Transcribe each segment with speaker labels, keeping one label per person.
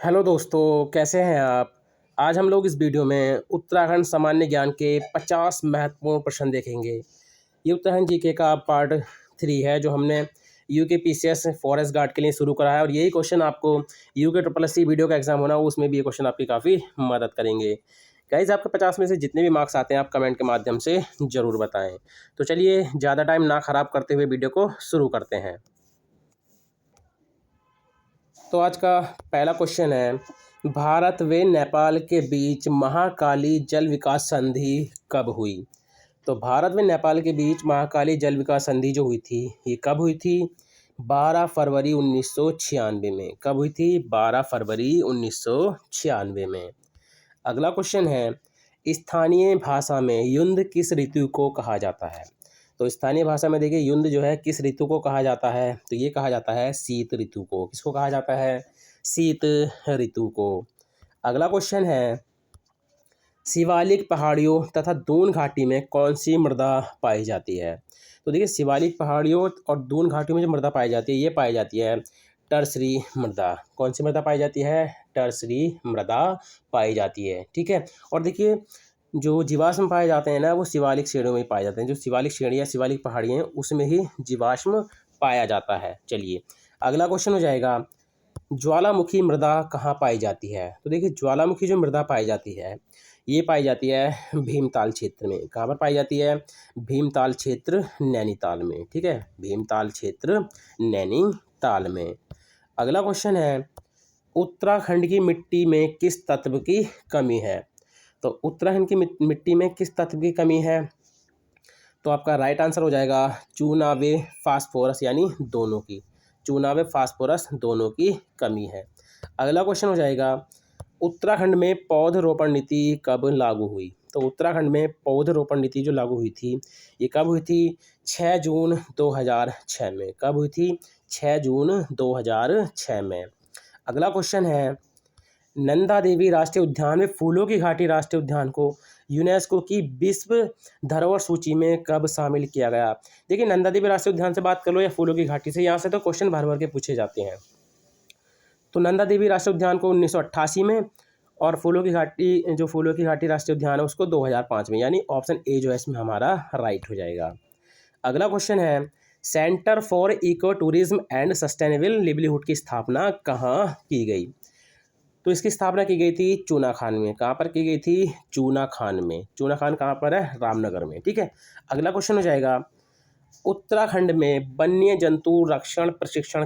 Speaker 1: Hello दोस्तों, कैसे हैं आप? आज हम लोग इस वीडियो में उत्तराखंड सामान्य ज्ञान के 50 महत्वपूर्ण प्रश्न देखेंगे। ये उत्तराखंड जीके का पार्ट 3 है जो हमने यूके पीसीएस फॉरेस्ट गार्ड के लिए शुरू करा है और यही क्वेश्चन आपको यूके ट्रिपल एससी वीडियो का एग्जाम होना हो उसमें भी ये क्वेश्चन आपकी काफ़ी मदद करेंगे। गाइज आपके 50 में से जितने भी मार्क्स आते हैं आप कमेंट के माध्यम से ज़रूर बताएं। तो चलिए ज़्यादा टाइम ना ख़राब करते हुए वीडियो को शुरू करते हैं। तो आज का पहला क्वेश्चन है, भारत व नेपाल के बीच महाकाली जल विकास संधि कब हुई? तो भारत व नेपाल के बीच महाकाली जल विकास संधि जो हुई थी ये कब हुई थी? 12 फरवरी 1996 में। कब हुई थी? 12 फरवरी 1996 में। अगला क्वेश्चन है, स्थानीय भाषा में युद्ध किस ऋतु को कहा जाता है? तो स्थानीय भाषा में देखिए युद्ध जो है किस ऋतु को कहा जाता है? तो ये कहा जाता है शीत ऋतु को। किसको कहा जाता है? शीत ऋतु को। अगला क्वेश्चन है, शिवालिक पहाड़ियों तथा दून घाटी में कौन सी मृदा पाई जाती है? तो देखिए शिवालिक पहाड़ियों और दून घाटियों में जो मृदा पाई जाती है ये पाई जाती है टर्सरी मृदा। कौन सी मृदा पाई जाती है? टर्सरी मृदा पाई जाती है। ठीक है। और देखिए जो जीवाश्म पाए जाते हैं ना वो शिवालिक श्रेणियों में पाए जाते हैं। जो शिवालिक श्रेणी या शिवालिक पहाड़ियाँ हैं उसमें ही जीवाश्म पाया जाता है। चलिए अगला क्वेश्चन हो जाएगा, ज्वालामुखी मृदा कहाँ पाई जाती है? तो देखिए ज्वालामुखी जो मृदा पाई जाती है ये पाई जाती है भीमताल क्षेत्र में। कहाँ पर पाई जाती है? भीमताल क्षेत्र नैनीताल में। ठीक है, भीमताल क्षेत्र नैनीताल में। अगला क्वेश्चन है, उत्तराखंड की मिट्टी में किस तत्व की कमी है? तो उत्तराखंड की मिट्टी में किस तत्व की कमी है? तो आपका राइट आंसर हो जाएगा चूना व फास्फोरस, यानी दोनों की। चूना व फास्फोरस दोनों की कमी है। अगला क्वेश्चन हो जाएगा, उत्तराखंड में पौधरोपण नीति कब लागू हुई? तो उत्तराखंड में पौधरोपण नीति जो लागू हुई थी ये कब हुई थी? 6 जून 2006 में। कब हुई थी? 6 जून 2006 में। अगला क्वेश्चन है, नंदा देवी राष्ट्रीय उद्यान में फूलों की घाटी राष्ट्रीय उद्यान को यूनेस्को की विश्व धरोहर सूची में कब शामिल किया गया? देखिए नंदा देवी राष्ट्रीय उद्यान से बात कर लो या फूलों की घाटी से, यहाँ से तो क्वेश्चन भर भर के पूछे जाते हैं। तो नंदा देवी राष्ट्रीय उद्यान को 1988 में और फूलों की घाटी राष्ट्रीय उद्यान है उसको 2005 में, यानी ऑप्शन ए जो है इसमें हमारा राइट हो जाएगा। अगला क्वेश्चन है, centre for eco tourism and sustainable livelihood की स्थापना कहाँ की गई? तो इसकी स्थापना की गई थी चूना खान में। कहाँ पर की गई थी? चूना खान में। चूना खान कहाँ पर है? रामनगर में। ठीक है। अगला क्वेश्चन हो जाएगा, उत्तराखंड में वन्य जंतु रक्षण प्रशिक्षण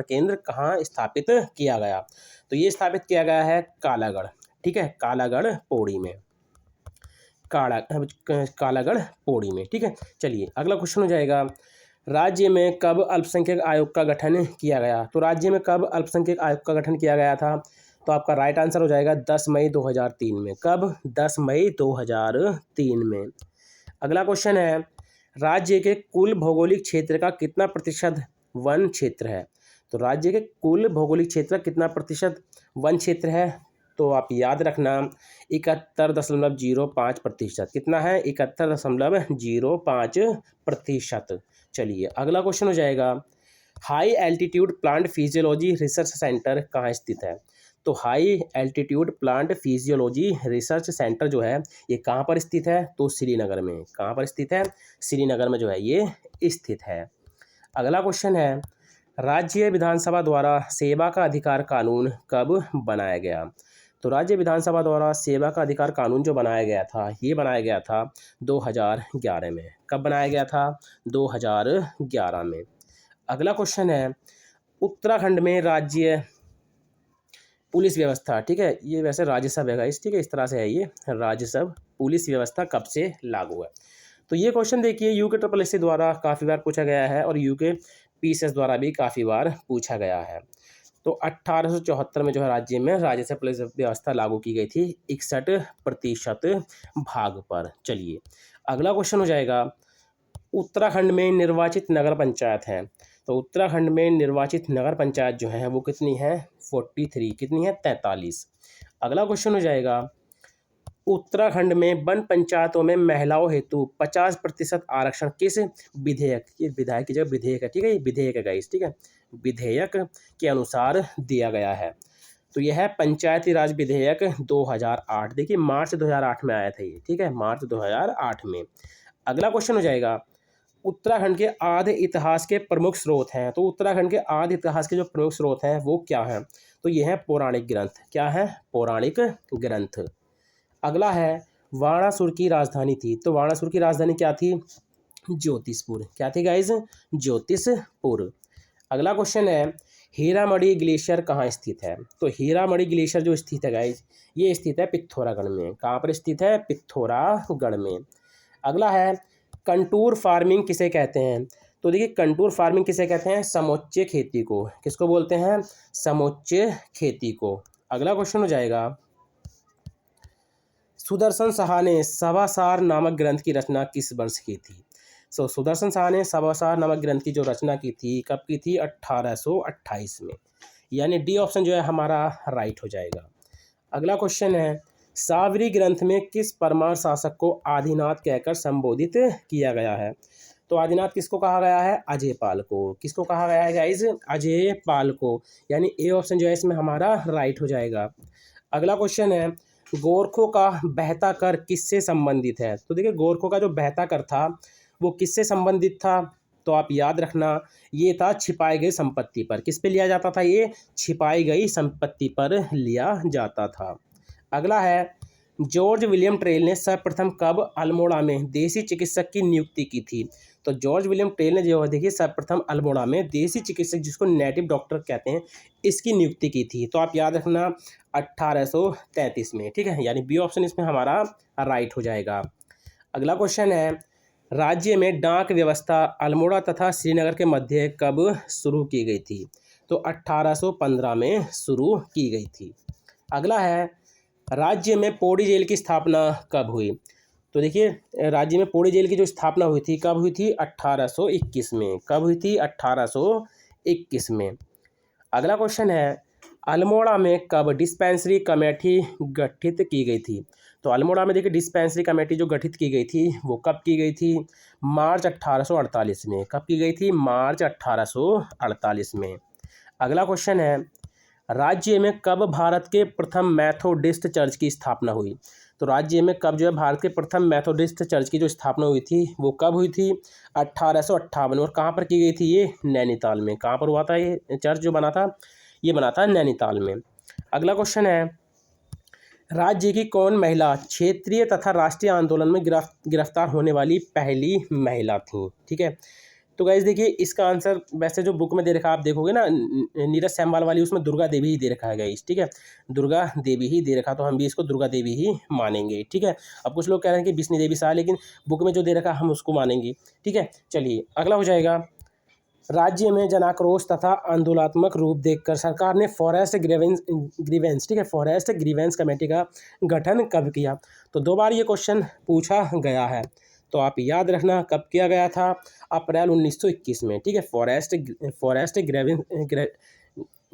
Speaker 1: केंद्र कहाँ स्थापित किया गया? तो ये स्थापित किया गया है कालागढ़। ठीक है, कालागढ़ पौड़ी में। कालागढ़ पौड़ी में। ठीक है। चलिए अगला क्वेश्चन हो जाएगा, राज्य में कब अल्पसंख्यक आयोग का गठन किया गया? तो राज्य में कब अल्पसंख्यक आयोग का गठन किया गया था? तो आपका राइट आंसर हो जाएगा 10 मई 2003 में। कब? 10 मई 2003 में। अगला क्वेश्चन है, राज्य के कुल भौगोलिक क्षेत्र का कितना प्रतिशत वन क्षेत्र है? तो राज्य के कुल भौगोलिक क्षेत्र का कितना प्रतिशत वन क्षेत्र है? तो आप याद रखना 71.05%। कितना है? 71.05%। चलिए अगला क्वेश्चन हो जाएगा, high altitude plant physiology research centre कहाँ स्थित है? तो high altitude plant physiology research centre जो है ये कहाँ पर स्थित है? तो श्रीनगर में। कहाँ पर स्थित है? श्रीनगर में जो है ये स्थित है। अगला क्वेश्चन है, राज्य विधानसभा द्वारा सेवा का अधिकार कानून कब बनाया गया? तो राज्य विधानसभा द्वारा सेवा का अधिकार कानून जो बनाया गया था ये बनाया गया था 2011 में। कब बनाया गया था? 2011 में। अगला क्वेश्चन है, उत्तराखंड में राज्य पुलिस व्यवस्था, ठीक है, ये वैसे राज्य सब है गाइस, ठीक है, इस तरह से है ये राज्य सब पुलिस व्यवस्था कब से लागू है? तो ये क्वेश्चन देखिए यूके ट्रिपल एससी द्वारा काफ़ी बार पूछा गया है और यूके पीसीएस द्वारा भी काफ़ी बार पूछा गया है। तो 1874 में जो है राज्य में राज्य से पुलिस व्यवस्था लागू की गई थी 61% भाग पर। चलिए अगला क्वेश्चन हो जाएगा, उत्तराखंड में निर्वाचित नगर पंचायत हैं। तो उत्तराखंड में निर्वाचित नगर पंचायत जो है वो कितनी है? 43। कितनी है? 43। अगला क्वेश्चन हो जाएगा, उत्तराखंड में वन पंचायतों में महिलाओं हेतु 50% आरक्षण किस विधेयक, ये विधायक की जगह विधेयक है, ठीक है, ये विधेयक है गाइस, ठीक है, विधेयक के अनुसार दिया गया है। तो यह है पंचायती राज विधेयक 2008। देखिए मार्च 2008 में आया था ये, ठीक है, मार्च 2008 में। अगला क्वेश्चन हो जाएगा, उत्तराखंड के आद्य इतिहास के प्रमुख स्रोत हैं। तो उत्तराखंड के आद्य इतिहास के जो प्रमुख स्रोत हैं वो क्या हैं? तो ये हैं पौराणिक ग्रंथ। क्या है? पौराणिक ग्रंथ। अगला है, वाणासुर की राजधानी थी। तो वाणासुर की राजधानी क्या थी? ज्योतिषपुर। क्या थी गाइज? ज्योतिषपुर। अगला क्वेश्चन है, हीरामढ़ी ग्लेशियर कहाँ स्थित है? तो हीरामढ़ी ग्लेशियर जो स्थित है गाइज, ये स्थित है पिथौरागढ़ में। कहाँ पर स्थित है? पिथौरागढ़ में। अगला है, कंटूर फार्मिंग किसे कहते हैं? तो देखिए कंटूर फार्मिंग किसे कहते हैं? समोच्च खेती को। किसको बोलते हैं? समोच्च खेती को। अगला क्वेश्चन हो जाएगा, सुदर्शन साहा ने सभासार नामक ग्रंथ की रचना किस वर्ष की थी? सुदर्शन साहा ने सभासार नामक ग्रंथ की जो रचना की थी, कब की थी? 1828 में। यानी डी ऑप्शन जो है हमारा राइट हो जाएगा। अगला क्वेश्चन है, सावरी ग्रंथ में किस परमार शासक को आदिनाथ कहकर संबोधित किया गया है? तो आदिनाथ किसको कहा गया है? अजयपाल को। किसको कहा गया है गाइज? अजयपाल को। यानी ए ऑप्शन जो है इसमें हमारा राइट हो जाएगा। अगला क्वेश्चन है, गोरखों का बहता कर किससे संबंधित है? तो देखिए गोरखों का जो बहता कर था वो किससे संबंधित था? तो आप याद रखना, ये था छिपाई गई संपत्ति पर। किस पे लिया जाता था? ये छिपाई गई संपत्ति पर लिया जाता था। अगला है, जॉर्ज विलियम ट्रेल ने सर्वप्रथम कब अल्मोड़ा में देसी चिकित्सक की नियुक्ति की थी? तो जॉर्ज विलियम ट्रेल ने जो है देखिए सर्वप्रथम अल्मोड़ा में देसी चिकित्सक, जिसको नेटिव डॉक्टर कहते हैं, इसकी नियुक्ति की थी। तो आप याद रखना 1833 में, ठीक है, यानी बी ऑप्शन इसमें हमारा राइट हो जाएगा। अगला क्वेश्चन है, राज्य में डाक व्यवस्था अल्मोड़ा तथा श्रीनगर के मध्य कब शुरू की गई थी? तो 1815 में शुरू की गई थी। अगला है, राज्य में पौड़ी जेल की स्थापना कब हुई? तो देखिए राज्य में पौड़ी जेल की जो स्थापना हुई थी, कब हुई थी? 1821 में। कब हुई थी? 1821 में। अगला क्वेश्चन है, अल्मोड़ा में कब डिस्पेंसरी कमेटी गठित की गई थी? तो अल्मोड़ा में देखिए डिस्पेंसरी कमेटी जो गठित की गई थी वो कब की गई थी? मार्च 1848 में। कब की गई थी? मार्च 1848 में। अगला क्वेश्चन है, राज्य में कब भारत के प्रथम मैथोडिस्ट चर्च की स्थापना हुई? तो राज्य में कब जो है भारत के प्रथम मैथोडिस्ट चर्च की जो स्थापना हुई थी वो कब हुई थी? 1858। और कहाँ पर की गई थी? ये नैनीताल में। कहाँ पर हुआ था ये चर्च जो बना था? ये बना था नैनीताल में। अगला क्वेश्चन है, राज्य की कौन महिला क्षेत्रीय तथा राष्ट्रीय आंदोलन में गिरफ्तार होने वाली पहली महिला थी? ठीक है, तो गाइस देखिए इसका आंसर वैसे जो बुक में दे रखा है आप देखोगे ना, नीरज सैमवाल वाली, उसमें दुर्गा देवी ही दे रखा है गाइस, ठीक है, दुर्गा देवी ही दे रखा, तो हम भी इसको दुर्गा देवी ही मानेंगे, ठीक है। अब कुछ लोग कह रहे हैं कि विष्णु देवी शाह, लेकिन बुक में जो दे रखा हम उसको मानेंगे, ठीक है। चलिए अगला हो जाएगा, राज्य में जनाक्रोश तथा आंदोलनात्मक रूप देखकर सरकार ने फॉरेस्ट ग्रीवेंस, ठीक है, फॉरेस्ट ग्रीवेंस कमेटी का गठन कब किया? तो 2 बार ये क्वेश्चन पूछा गया है, तो आप याद रखना कब किया गया था? अप्रैल 1921 में, ठीक है। फॉरेस्ट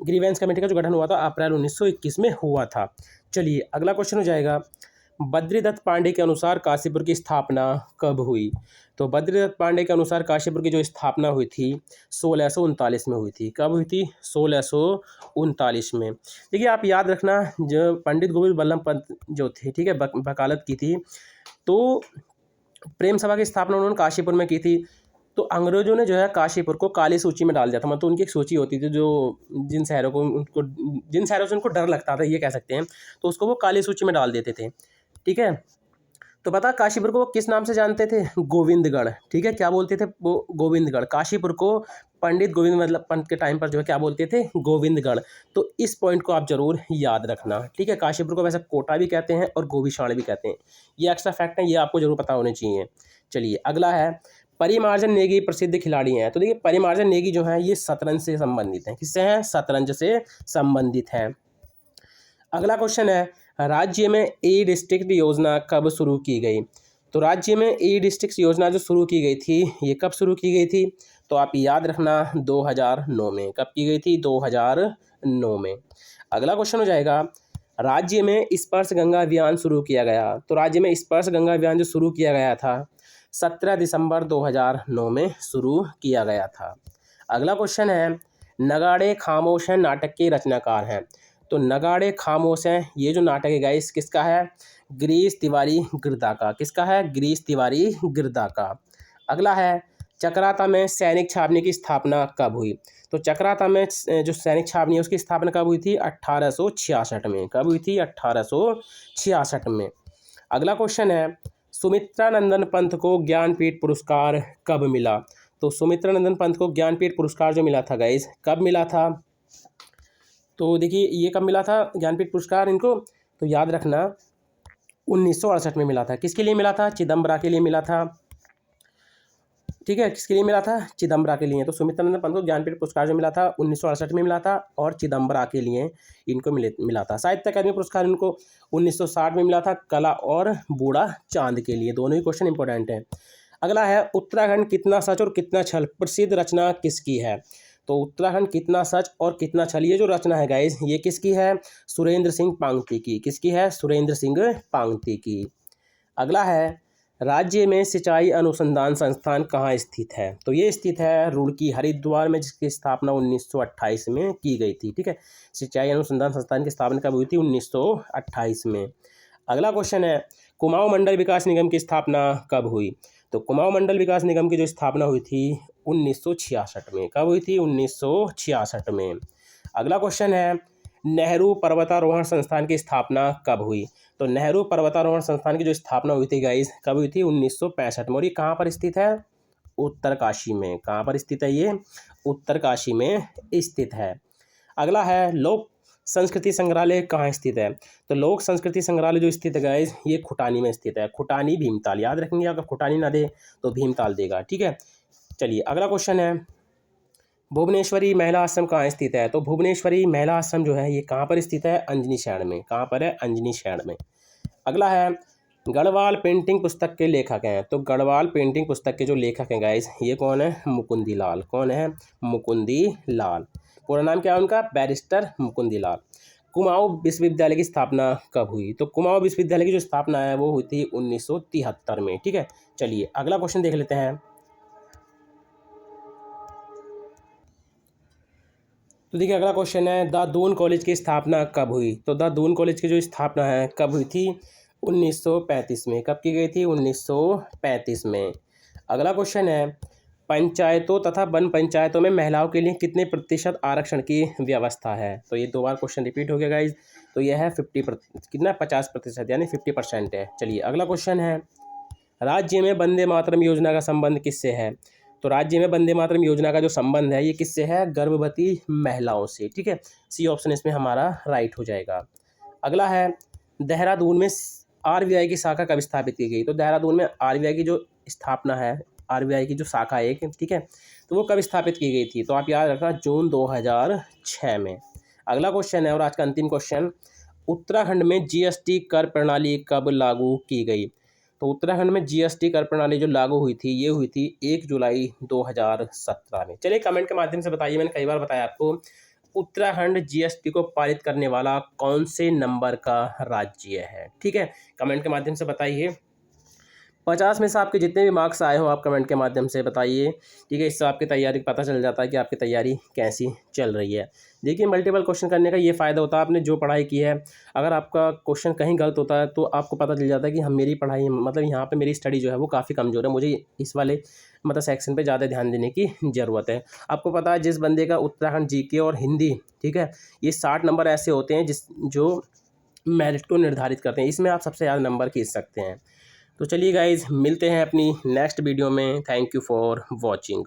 Speaker 1: ग्रीवेंस कमेटी का जो गठन हुआ था अप्रैल 1921 में हुआ था। चलिए अगला क्वेश्चन हो जाएगा, बद्रीदत्त पांडे के अनुसार काशीपुर की स्थापना कब हुई? तो बद्रीदत्त पांडे के अनुसार काशीपुर की जो स्थापना हुई थी 1639 में हुई थी। कब हुई थी? 1639 में। देखिए आप याद रखना, जो पंडित गोविंद बल्लभ पंत जो थे, ठीक है, वकालत की थी, तो प्रेम सभा की स्थापना उन्होंने काशीपुर में की थी। तो अंग्रेजों ने जो है काशीपुर को काली सूची में डाल दिया था। मतलब उनकी एक सूची होती थी, जो जिन शहरों से उनको डर लगता था, ये कह सकते हैं, तो उसको वो काली सूची में डाल देते थे, ठीक है। तो पता काशीपुर को वो किस नाम से जानते थे? गोविंदगढ़, ठीक है। क्या बोलते थे वो? गोविंदगढ़। काशीपुर को पंडित गोविंद बल्लभ पंत के टाइम पर जो है क्या बोलते थे? गोविंदगढ़। तो इस पॉइंट को आप जरूर याद रखना, ठीक है। काशीपुर को वैसे कोटा भी कहते हैं और गोविशाण भी कहते हैं। ये एक्स्ट्रा फैक्ट है, ये आपको जरूर पता होने चाहिए। चलिए अगला है, परिमार्जन नेगी प्रसिद्ध खिलाड़ी हैं। तो देखिए परिमार्जन नेगी जो है ये शतरंज से संबंधित है। किससे हैं? शतरंज से संबंधित है। अगला क्वेश्चन है, राज्य में ई डिस्ट्रिक्ट योजना कब शुरू की गई? तो राज्य में ई डिस्ट्रिक्ट योजना जो शुरू की गई थी ये कब शुरू की गई थी? तो आप याद रखना 2009 में। कब की गई थी? 2009 में। अगला क्वेश्चन हो जाएगा, राज्य में स्पर्श गंगा अभियान शुरू किया गया। तो राज्य में स्पर्श गंगा अभियान जो शुरू किया गया था 17 दिसंबर 2009 में शुरू किया गया था। अगला क्वेश्चन है, नगाड़े खामोश हैं नाटक के रचनाकार हैं। तो नगाड़े खामोश हैं ये जो नाटक है गाइस किसका है? गिरीश तिवारी गिरदा का। किसका है? गिरीश तिवारी गिरदा का। अगला है चकराता में सैनिक छावनी की स्थापना कब हुई? तो चकराता में जो सैनिक छावनी है उसकी स्थापना कब हुई थी? 1866 में। कब हुई थी? 1866 में। अगला क्वेश्चन है सुमित्रानंदन पंत को ज्ञानपीठ पुरस्कार कब मिला? तो सुमित्रानंदन पंत को ज्ञानपीठ पुरस्कार जो मिला था गाइस कब मिला था? तो देखिए ये कब मिला था ज्ञानपीठ पुरस्कार इनको? तो याद रखना 1968 में मिला था। किसके लिए मिला था? चिदम्बरा के लिए मिला था। ठीक है, किसके लिए मिला था? चिदम्बरा के लिए। तो सुमित्रानंदन पंत को ज्ञानपीठ पुरस्कार जो मिला था 1968 में मिला था और चिदम्बरा के लिए इनको मिला था। साहित्य अकादमी पुरस्कार इनको 1960 में मिला था कला और बूढ़ा चांद के लिए। दोनों ही क्वेश्चन इंपॉर्टेंट हैं। अगला है उत्तराखंड कितना सच और कितना छल प्रसिद्ध रचना किसकी है? तो उत्तराखंड कितना सच और कितना छल ये जो रचना है गाइस ये किसकी है? सुरेंद्र सिंह पांगती की। किसकी है? सुरेंद्र सिंह पांगती की। अगला है राज्य में सिंचाई अनुसंधान संस्थान कहाँ स्थित है? तो ये स्थित है रुड़की हरिद्वार में, जिसकी स्थापना 1928 में की गई थी। ठीक है, सिंचाई अनुसंधान संस्थान की स्थापना कब हुई थी? 1928 में। अगला क्वेश्चन है कुमाऊं मंडल विकास निगम की स्थापना कब हुई? तो कुमाऊं मंडल विकास निगम की जो स्थापना हुई थी 1966 में। कब हुई थी? 1966 में। अगला क्वेश्चन है नेहरू पर्वतारोहण संस्थान की स्थापना कब हुई? तो नेहरू पर्वतारोहण संस्थान की जो स्थापना हुई थी गाइस कब हुई थी? 1965 में। और ये कहाँ पर स्थित है? उत्तरकाशी में। कहाँ पर स्थित है ये? उत्तरकाशी में स्थित है। अगला है लोक संस्कृति संग्रहालय कहाँ स्थित है? तो लोक संस्कृति संग्रहालय जो स्थित है गाइस ये खुटानी में स्थित है। खुटानी भीमताल याद रखेंगे, अगर खुटानी ना दे तो भीमताल देगा। ठीक है, चलिए अगला क्वेश्चन है भुवनेश्वरी महिला आश्रम कहाँ स्थित है? तो भुवनेश्वरी महिला आश्रम जो है ये कहाँ पर स्थित है? अंजनी शहर में। कहाँ पर है? अंजनी शहर में। अगला है गढ़वाल पेंटिंग पुस्तक के लेखक हैं। तो गढ़वाल पेंटिंग पुस्तक के जो लेखक हैं गाइस ये कौन है? मुकुंदी लाल। कौन है? मुकुंदी लाल। पूरा नाम क्या है उनका? बैरिस्टर मुकुंदी लाल। कुमाऊं विश्वविद्यालय की स्थापना कब हुई? तो कुमाऊं विश्वविद्यालय की जो स्थापना है वो हुई थी 1973 में। ठीक है, चलिए अगला क्वेश्चन देख लेते हैं। तो देखिए अगला क्वेश्चन है द दून कॉलेज की स्थापना कब हुई? तो द दून कॉलेज की जो स्थापना है कब हुई थी? 1935 में। कब की गई थी? 1935 में। अगला क्वेश्चन है पंचायतों तथा वन पंचायतों में महिलाओं के लिए कितने प्रतिशत आरक्षण की व्यवस्था है? तो ये दो बार क्वेश्चन रिपीट हो गया गाइज। तो यह है 50% कितना? 50% यानी 50% है। चलिए अगला क्वेश्चन है राज्य में वंदे मातरम योजना का संबंध किससे है? तो राज्य में वंदे मातरम योजना का जो संबंध है ये किससे है? गर्भवती महिलाओं से। ठीक है, सी ऑप्शन इसमें हमारा राइट हो जाएगा। अगला है देहरादून में आरबीआई की शाखा कब स्थापित की गई? तो देहरादून में आरबीआई की जो स्थापना है, आरबीआई की जो शाखा है एक, ठीक है, तो वो कब स्थापित की गई थी? तो आप याद रखना जून 2006 में। अगला क्वेश्चन है और आज का अंतिम क्वेश्चन उत्तराखंड में जीएसटी कर प्रणाली कब लागू की गई? तो उत्तराखंड में जीएसटी कर प्रणाली जो लागू हुई थी ये हुई थी 1 जुलाई 2017 में। चलिए कमेंट के माध्यम से बताइए, मैंने कई बार बताया आपको उत्तराखंड जीएसटी को पारित करने वाला कौन से नंबर का राज्य है? ठीक है, कमेंट के माध्यम से बताइए। 50 में से आपके जितने भी मार्क्स आए हो आप कमेंट के माध्यम से बताइए। ठीक है, इससे आपकी तैयारी पता चल जाता है कि आपकी तैयारी कैसी चल रही है। देखिए मल्टीपल क्वेश्चन करने का ये फ़ायदा होता है, आपने जो पढ़ाई की है अगर आपका क्वेश्चन कहीं गलत होता है तो आपको पता चल जाता है कि हम मेरी पढ़ाई मतलब यहाँ पे मेरी स्टडी जो है वो काफ़ी कमज़ोर है, मुझे इस वाले मतलब सेक्शन पे ज़्यादा ध्यान देने की ज़रूरत है। आपको पता है जिस बंदे का उत्तराखंड जीके और हिंदी, ठीक है, ये 60 नंबर ऐसे होते हैं जो मेरिट को निर्धारित करते हैं, इसमें आप सबसे ज़्यादा नंबर खींच सकते हैं। तो चलिए गाइज़ मिलते हैं अपनी नेक्स्ट वीडियो में। Thank you for watching.